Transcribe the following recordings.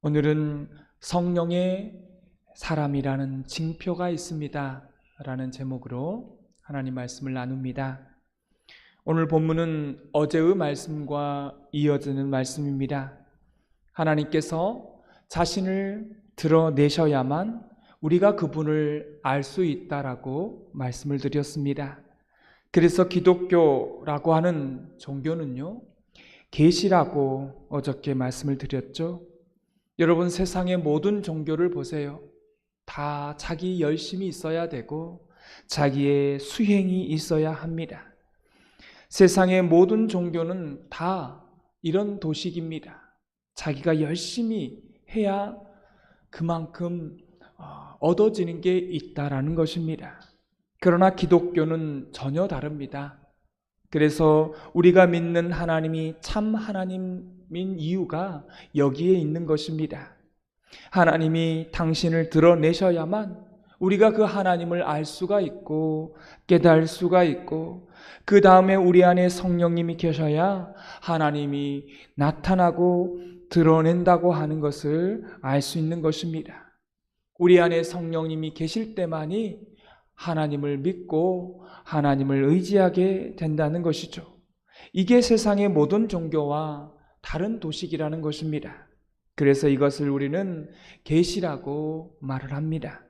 오늘은 성령의 사람이라는 징표가 있습니다 라는 제목으로 하나님 말씀을 나눕니다. 오늘 본문은 어제의 말씀과 이어지는 말씀입니다. 하나님께서 자신을 드러내셔야만 우리가 그분을 알 수 있다라고 말씀을 드렸습니다. 그래서 기독교라고 하는 종교는요, 계시라고 어저께 말씀을 드렸죠. 여러분, 세상의 모든 종교를 보세요. 다 자기 열심이 있어야 되고 자기의 수행이 있어야 합니다. 세상의 모든 종교는 다 이런 도식입니다. 자기가 열심히 해야 그만큼 얻어지는 게 있다라는 것입니다. 그러나 기독교는 전혀 다릅니다. 그래서 우리가 믿는 하나님이 참 하나님인 이유가 여기에 있는 것입니다. 하나님이 당신을 드러내셔야만 우리가 그 하나님을 알 수가 있고 깨달을 수가 있고, 그 다음에 우리 안에 성령님이 계셔야 하나님이 나타나고 드러낸다고 하는 것을 알 수 있는 것입니다. 우리 안에 성령님이 계실 때만이 하나님을 믿고 하나님을 의지하게 된다는 것이죠. 이게 세상의 모든 종교와 다른 도식이라는 것입니다. 그래서 이것을 우리는 계시라고 말을 합니다.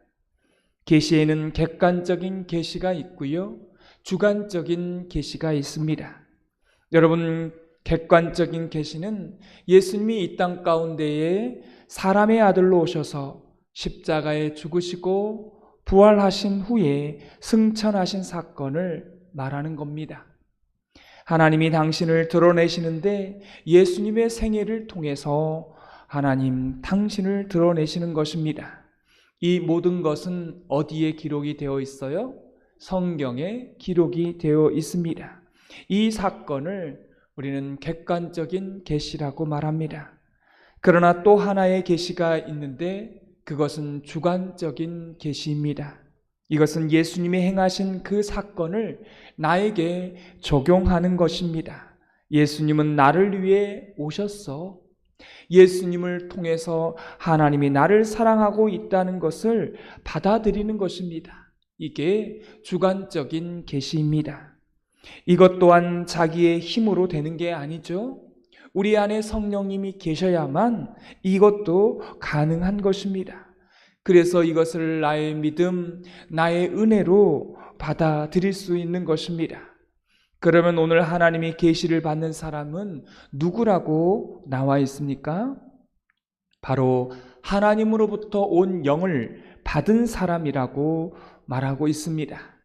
계시에는 객관적인 계시가 있고요, 주관적인 계시가 있습니다. 여러분, 객관적인 계시는 예수님이 이 땅 가운데에 사람의 아들로 오셔서 십자가에 죽으시고 부활하신 후에 승천하신 사건을 말하는 겁니다. 하나님이 당신을 드러내시는데 예수님의 생애를 통해서 하나님 당신을 드러내시는 것입니다. 이 모든 것은 어디에 기록이 되어 있어요? 성경에 기록이 되어 있습니다. 이 사건을 우리는 객관적인 계시라고 말합니다. 그러나 또 하나의 계시가 있는데 그것은 주관적인 계시입니다. 이것은 예수님이 행하신 그 사건을 나에게 적용하는 것입니다. 예수님은 나를 위해 오셨어. 예수님을 통해서 하나님이 나를 사랑하고 있다는 것을 받아들이는 것입니다. 이게 주관적인 계시입니다. 이것 또한 자기의 힘으로 되는 게 아니죠. 우리 안에 성령님이 계셔야만 이것도 가능한 것입니다. 그래서 이것을 나의 믿음, 나의 은혜로 받아들일 수 있는 것입니다. 그러면 오늘 하나님이 계시를 받는 사람은 누구라고 나와 있습니까? 바로 하나님으로부터 온 영을 받은 사람이라고 말하고 있습니다.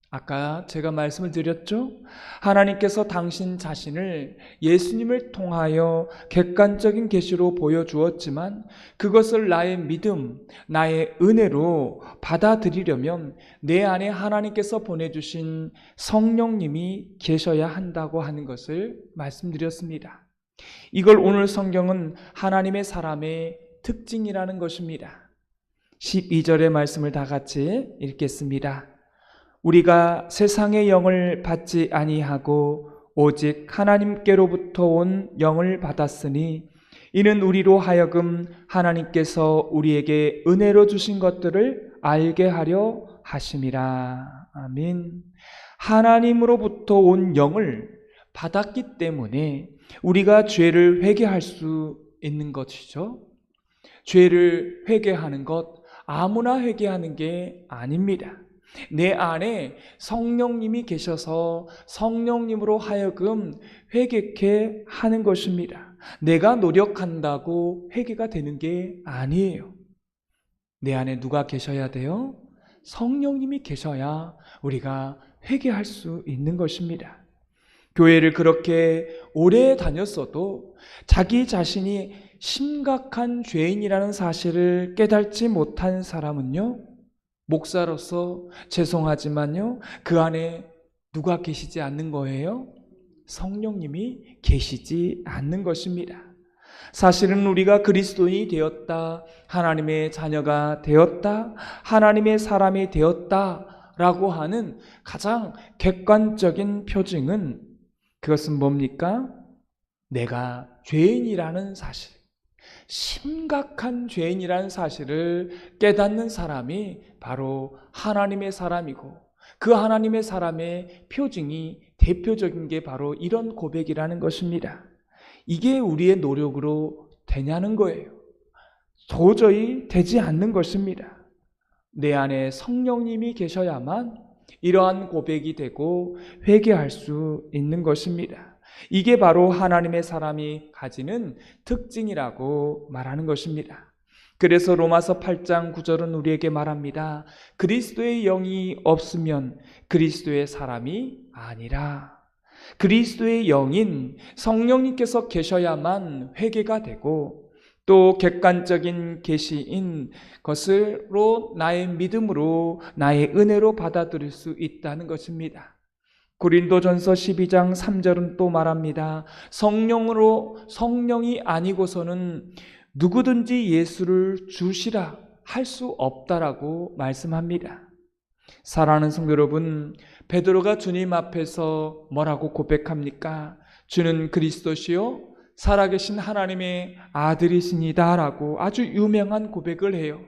아까 제가 말씀을 드렸죠? 하나님께서 당신 자신을 예수님을 통하여 객관적인 계시로 보여주었지만 그것을 나의 믿음, 나의 은혜로 받아들이려면 내 안에 하나님께서 보내주신 성령님이 계셔야 한다고 하는 것을 말씀드렸습니다. 이걸 오늘 성경은 하나님의 사람의 특징이라는 것입니다. 12절의 말씀을 다 같이 읽겠습니다. 우리가 세상의 영을 받지 아니하고 오직 하나님께로부터 온 영을 받았으니 이는 우리로 하여금 하나님께서 우리에게 은혜로 주신 것들을 알게 하려 하심이라. 아멘. 하나님으로부터 온 영을 받았기 때문에 우리가 죄를 회개할 수 있는 것이죠. 죄를 회개하는 것, 아무나 회개하는 게 아닙니다. 내 안에 성령님이 계셔서 성령님으로 하여금 회개케 하는 것입니다. 내가 노력한다고 회개가 되는 게 아니에요. 내 안에 누가 계셔야 돼요? 성령님이 계셔야 우리가 회개할 수 있는 것입니다. 교회를 그렇게 오래 다녔어도 자기 자신이 심각한 죄인이라는 사실을 깨닫지 못한 사람은요, 목사로서 죄송하지만요, 그 안에 누가 계시지 않는 거예요? 성령님이 계시지 않는 것입니다. 사실은 우리가 그리스도인이 되었다, 하나님의 자녀가 되었다, 하나님의 사람이 되었다 라고 하는 가장 객관적인 표징은 그것은 뭡니까? 내가 죄인이라는 사실, 심각한 죄인이라는 사실을 깨닫는 사람이 바로 하나님의 사람이고, 그 하나님의 사람의 표징이 대표적인 게 바로 이런 고백이라는 것입니다. 이게 우리의 노력으로 되냐는 거예요. 도저히 되지 않는 것입니다. 내 안에 성령님이 계셔야만 이러한 고백이 되고 회개할 수 있는 것입니다. 이게 바로 하나님의 사람이 가지는 특징이라고 말하는 것입니다. 그래서 로마서 8장 9절은 우리에게 말합니다. 그리스도의 영이 없으면 그리스도의 사람이 아니라. 그리스도의 영인 성령님께서 계셔야만 회개가 되고, 또 객관적인 계시인 것으로 나의 믿음으로, 나의 은혜로 받아들일 수 있다는 것입니다. 고린도전서 12장 3절은 또 말합니다. 성령이 아니고서는 누구든지 예수를 주시라 할 수 없다라고 말씀합니다. 사랑하는 성도 여러분, 베드로가 주님 앞에서 뭐라고 고백합니까? 주는 그리스도시요 살아계신 하나님의 아들이시니다 라고 아주 유명한 고백을 해요.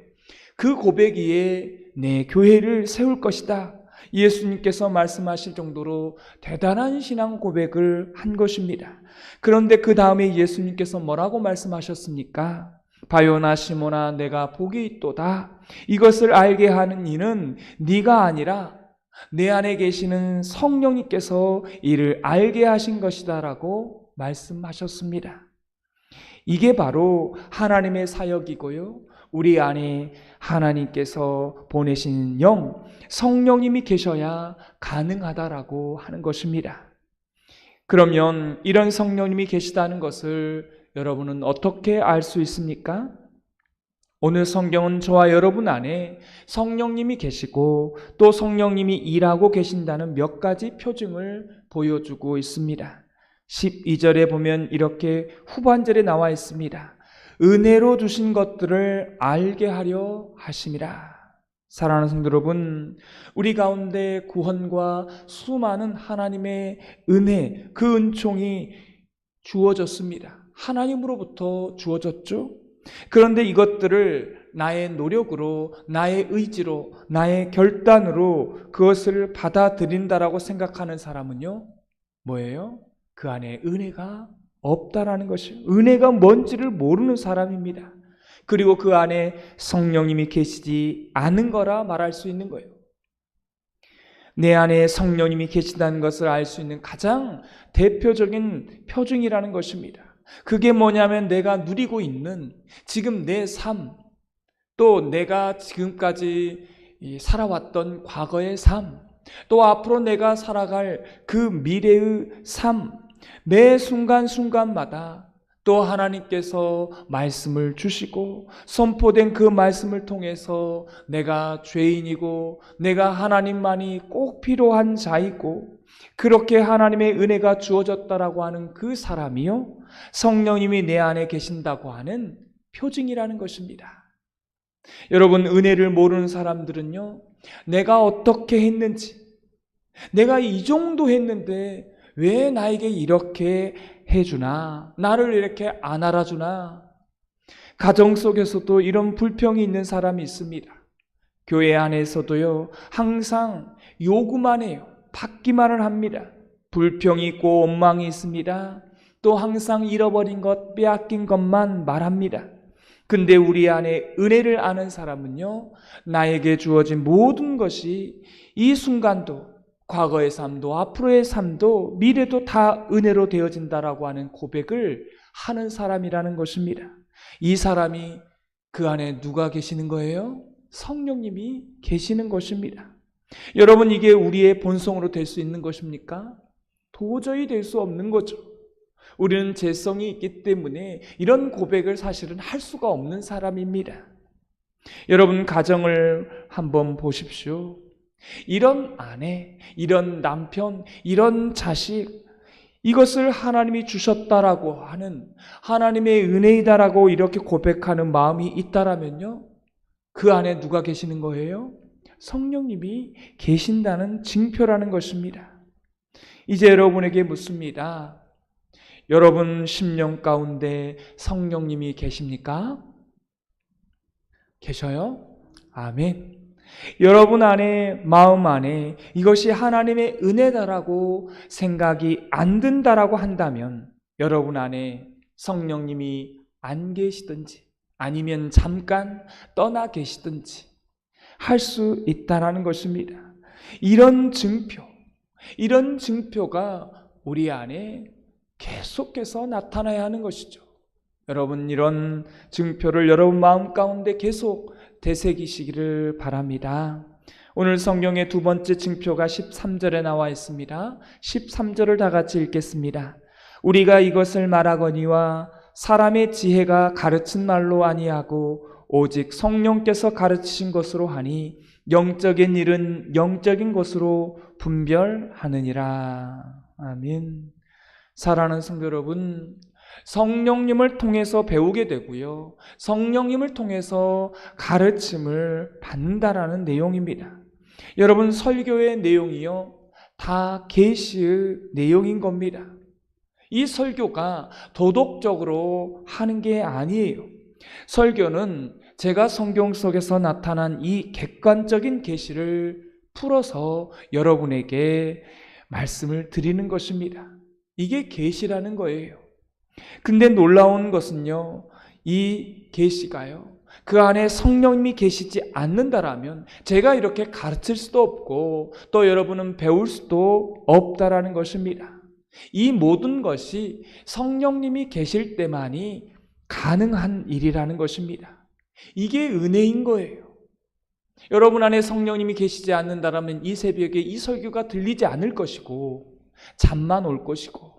그 고백 위에 내 교회를 세울 것이다, 예수님께서 말씀하실 정도로 대단한 신앙 고백을 한 것입니다. 그런데 그 다음에 예수님께서 뭐라고 말씀하셨습니까? 바요나 시몬아, 내가 복이 있도다. 이것을 알게 하는 이는 네가 아니라 내 안에 계시는 성령님께서 이를 알게 하신 것이다 라고 말씀하셨습니다. 이게 바로 하나님의 사역이고요, 우리 안에 하나님께서 보내신 영, 성령님이 계셔야 가능하다라고 하는 것입니다. 그러면 이런 성령님이 계시다는 것을 여러분은 어떻게 알 수 있습니까? 오늘 성경은 저와 여러분 안에 성령님이 계시고 또 성령님이 일하고 계신다는 몇 가지 표징을 보여주고 있습니다. 12절에 보면 이렇게 후반절에 나와 있습니다. 은혜로 주신 것들을 알게 하려 하심이라. 사랑하는 성도 여러분, 우리 가운데 구원과 수많은 하나님의 은혜, 그 은총이 주어졌습니다. 하나님으로부터 주어졌죠. 그런데 이것들을 나의 노력으로, 나의 의지로, 나의 결단으로 그것을 받아들인다라고 생각하는 사람은요, 뭐예요? 그 안에 은혜가 없다라는 것이에요. 은혜가 뭔지를 모르는 사람입니다. 그리고 그 안에 성령님이 계시지 않은 거라 말할 수 있는 거예요. 내 안에 성령님이 계시다는 것을 알 수 있는 가장 대표적인 표징이라는 것입니다. 그게 뭐냐면 내가 누리고 있는 지금 내 삶, 또 내가 지금까지 살아왔던 과거의 삶, 또 앞으로 내가 살아갈 그 미래의 삶, 매 순간순간마다 또 하나님께서 말씀을 주시고 선포된 그 말씀을 통해서 내가 죄인이고 내가 하나님만이 꼭 필요한 자이고 그렇게 하나님의 은혜가 주어졌다라고 하는 그 사람이요, 성령님이 내 안에 계신다고 하는 표징이라는 것입니다. 여러분, 은혜를 모르는 사람들은요, 내가 어떻게 했는지, 내가 이 정도 했는데 왜 나에게 이렇게 해주나, 나를 이렇게 안 알아주나. 가정 속에서도 이런 불평이 있는 사람이 있습니다. 교회 안에서도요, 항상 요구만 해요. 받기만을 합니다. 불평이 있고 원망이 있습니다. 또 항상 잃어버린 것, 빼앗긴 것만 말합니다. 근데 우리 안에 은혜를 아는 사람은요, 나에게 주어진 모든 것이 이 순간도, 과거의 삶도, 앞으로의 삶도, 미래도 다 은혜로 되어진다라고 하는 고백을 하는 사람이라는 것입니다. 이 사람이 그 안에 누가 계시는 거예요? 성령님이 계시는 것입니다. 여러분, 이게 우리의 본성으로 될 수 있는 것입니까? 도저히 될 수 없는 거죠. 우리는 죄성이 있기 때문에 이런 고백을 사실은 할 수가 없는 사람입니다. 여러분, 가정을 한번 보십시오. 이런 아내, 이런 남편, 이런 자식, 이것을 하나님이 주셨다라고 하는, 하나님의 은혜이다라고 이렇게 고백하는 마음이 있다라면요, 그 안에 누가 계시는 거예요? 성령님이 계신다는 징표라는 것입니다. 이제 여러분에게 묻습니다. 여러분 심령 가운데 성령님이 계십니까? 계셔요? 아멘. 여러분 안에, 마음 안에 이것이 하나님의 은혜다라고 생각이 안 든다라고 한다면 여러분 안에 성령님이 안 계시든지 아니면 잠깐 떠나 계시든지 할 수 있다라는 것입니다. 이런 증표가 우리 안에 계속해서 나타나야 하는 것이죠. 여러분, 이런 증표를 여러분 마음 가운데 계속 되새기시기를 바랍니다. 오늘 성경의 두 번째 증표가 13절에 나와 있습니다. 13절을 다 같이 읽겠습니다. 우리가 이것을 말하거니와 사람의 지혜가 가르친 말로 아니하고 오직 성령께서 가르치신 것으로 하니 영적인 일은 영적인 것으로 분별하느니라. 아멘. 사랑하는 성도 여러분, 성령님을 통해서 배우게 되고요, 성령님을 통해서 가르침을 받는다라는 내용입니다. 여러분, 설교의 내용이요 다 계시의 내용인 겁니다. 이 설교가 도덕적으로 하는 게 아니에요. 설교는 제가 성경 속에서 나타난 이 객관적인 계시를 풀어서 여러분에게 말씀을 드리는 것입니다. 이게 계시라는 거예요. 근데 놀라운 것은요, 이 계시가요, 그 안에 성령님이 계시지 않는다라면 제가 이렇게 가르칠 수도 없고 또 여러분은 배울 수도 없다라는 것입니다. 이 모든 것이 성령님이 계실 때만이 가능한 일이라는 것입니다. 이게 은혜인 거예요. 여러분 안에 성령님이 계시지 않는다라면 이 새벽에 이 설교가 들리지 않을 것이고 잠만 올 것이고,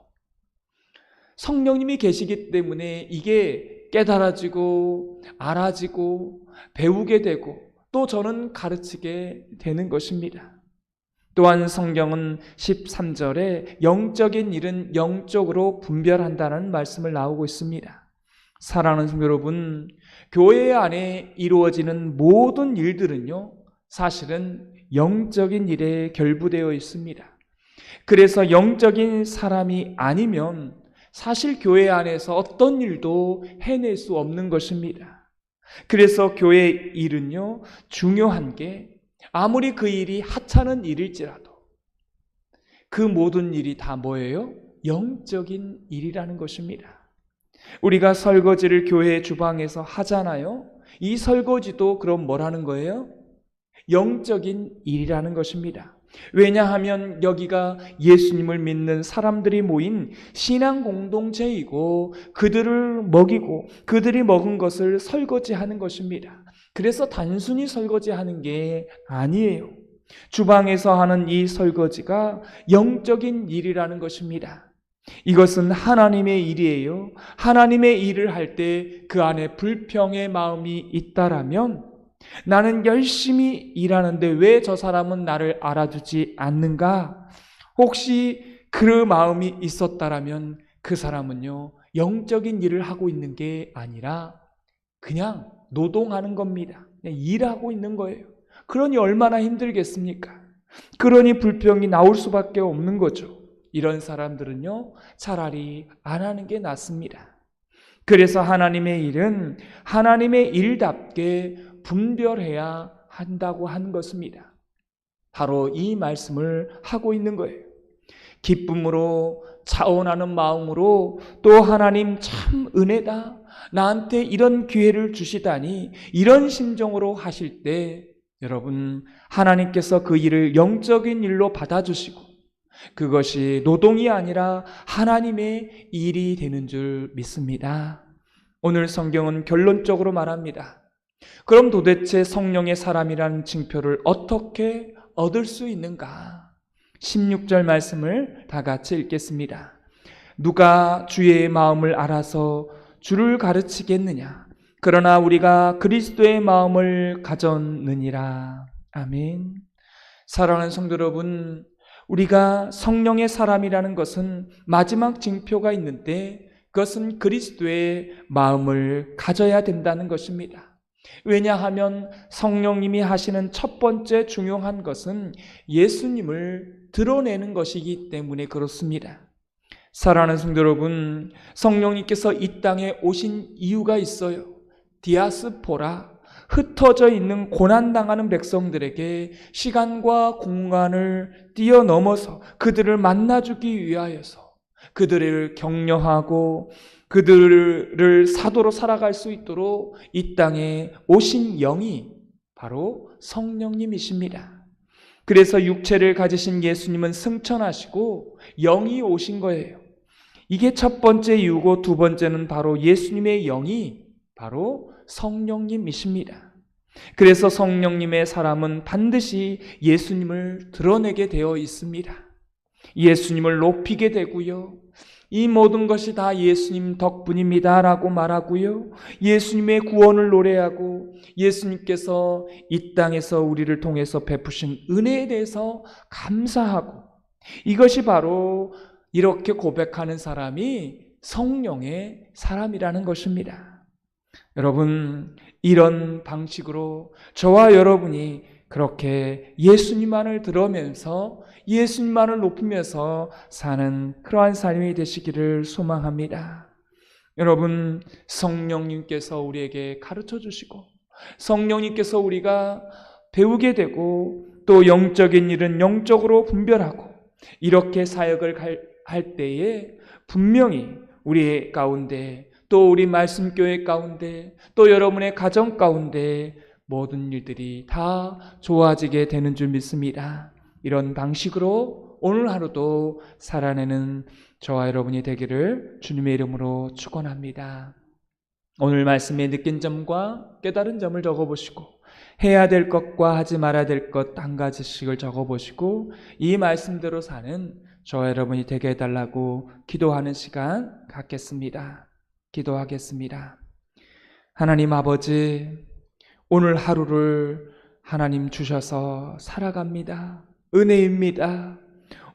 성령님이 계시기 때문에 이게 깨달아지고 알아지고 배우게 되고 또 저는 가르치게 되는 것입니다. 또한 성경은 13절에 영적인 일은 영적으로 분별한다는 말씀을 나오고 있습니다. 사랑하는 성도 여러분, 교회 안에 이루어지는 모든 일들은요 사실은 영적인 일에 결부되어 있습니다. 그래서 영적인 사람이 아니면 사실 교회 안에서 어떤 일도 해낼 수 없는 것입니다. 그래서 교회 일은요 중요한 게, 아무리 그 일이 하찮은 일일지라도 그 모든 일이 다 뭐예요? 영적인 일이라는 것입니다. 우리가 설거지를 교회 주방에서 하잖아요. 이 설거지도 그럼 뭐라는 거예요? 영적인 일이라는 것입니다. 왜냐하면 여기가 예수님을 믿는 사람들이 모인 신앙 공동체이고 그들을 먹이고 그들이 먹은 것을 설거지하는 것입니다. 그래서 단순히 설거지하는 게 아니에요. 주방에서 하는 이 설거지가 영적인 일이라는 것입니다. 이것은 하나님의 일이에요. 하나님의 일을 할 때 그 안에 불평의 마음이 있다라면, 나는 열심히 일하는데 왜 저 사람은 나를 알아주지 않는가? 혹시 그 마음이 있었다라면 그 사람은요 영적인 일을 하고 있는 게 아니라 그냥 노동하는 겁니다. 그냥 일하고 있는 거예요. 그러니 얼마나 힘들겠습니까? 그러니 불평이 나올 수밖에 없는 거죠. 이런 사람들은요 차라리 안 하는 게 낫습니다. 그래서 하나님의 일은 하나님의 일답게 분별해야 한다고 하는 것입니다. 바로 이 말씀을 하고 있는 거예요. 기쁨으로 차원하는 마음으로 또 하나님 참 은혜다, 나한테 이런 기회를 주시다니, 이런 심정으로 하실 때 여러분 하나님께서 그 일을 영적인 일로 받아주시고 그것이 노동이 아니라 하나님의 일이 되는 줄 믿습니다. 오늘 성경은 결론적으로 말합니다. 그럼 도대체 성령의 사람이라는 징표를 어떻게 얻을 수 있는가? 16절 말씀을 다 같이 읽겠습니다. 누가 주의 마음을 알아서 주를 가르치겠느냐? 그러나 우리가 그리스도의 마음을 가졌느니라. 아멘. 사랑하는 성도 여러분, 우리가 성령의 사람이라는 것은 마지막 징표가 있는데 그것은 그리스도의 마음을 가져야 된다는 것입니다. 왜냐하면 성령님이 하시는 첫 번째 중요한 것은 예수님을 드러내는 것이기 때문에 그렇습니다. 사랑하는 성도 여러분, 성령님께서 이 땅에 오신 이유가 있어요. 디아스포라, 흩어져 있는 고난당하는 백성들에게 시간과 공간을 뛰어넘어서 그들을 만나주기 위하여서 그들을 격려하고 그들을 사도로 살아갈 수 있도록 이 땅에 오신 영이 바로 성령님이십니다. 그래서 육체를 가지신 예수님은 승천하시고 영이 오신 거예요. 이게 첫 번째 이유고, 두 번째는 바로 예수님의 영이 바로 성령님이십니다. 그래서 성령님의 사람은 반드시 예수님을 드러내게 되어 있습니다. 예수님을 높이게 되고요. 이 모든 것이 다 예수님 덕분입니다 라고 말하고요. 예수님의 구원을 노래하고 예수님께서 이 땅에서 우리를 통해서 베푸신 은혜에 대해서 감사하고, 이것이 바로 이렇게 고백하는 사람이 성령의 사람이라는 것입니다. 여러분, 이런 방식으로 저와 여러분이 그렇게 예수님만을 들으면서 예수님만을 높이면서 사는 그러한 삶이 되시기를 소망합니다. 여러분, 성령님께서 우리에게 가르쳐 주시고 성령님께서 우리가 배우게 되고 또 영적인 일은 영적으로 분별하고 이렇게 사역을 할 때에 분명히 우리 가운데, 또 우리 말씀교회 가운데, 또 여러분의 가정 가운데 모든 일들이 다 좋아지게 되는 줄 믿습니다. 이런 방식으로 오늘 하루도 살아내는 저와 여러분이 되기를 주님의 이름으로 축원합니다. 오늘 말씀에 느낀 점과 깨달은 점을 적어보시고 해야 될 것과 하지 말아야 될 것 한 가지씩을 적어보시고 이 말씀대로 사는 저와 여러분이 되게 해달라고 기도하는 시간 갖겠습니다. 기도하겠습니다. 하나님 아버지, 오늘 하루를 하나님 주셔서 살아갑니다. 은혜입니다.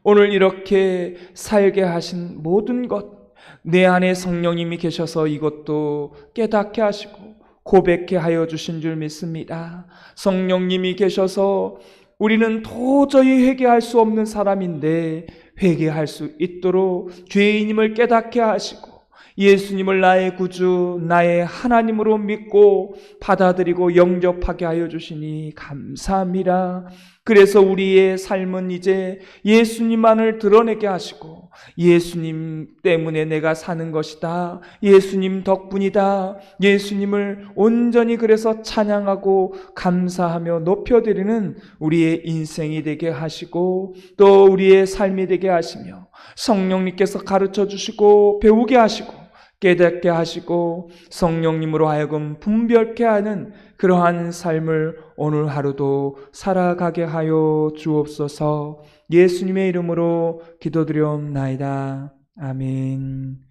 오늘 이렇게 살게 하신 모든 것, 내 안에 성령님이 계셔서 이것도 깨닫게 하시고 고백해 하여 주신 줄 믿습니다. 성령님이 계셔서 우리는 도저히 회개할 수 없는 사람인데 회개할 수 있도록 죄인임을 깨닫게 하시고 예수님을 나의 구주, 나의 하나님으로 믿고 받아들이고 영접하게 하여 주시니 감사합니다. 그래서 우리의 삶은 이제 예수님만을 드러내게 하시고 예수님 때문에 내가 사는 것이다, 예수님 덕분이다, 예수님을 온전히 그래서 찬양하고 감사하며 높여드리는 우리의 인생이 되게 하시고 또 우리의 삶이 되게 하시며 성령님께서 가르쳐 주시고 배우게 하시고 깨닫게 하시고 성령님으로 하여금 분별케 하는 그러한 삶을 오늘 하루도 살아가게 하여 주옵소서. 예수님의 이름으로 기도드리옵나이다. 아멘.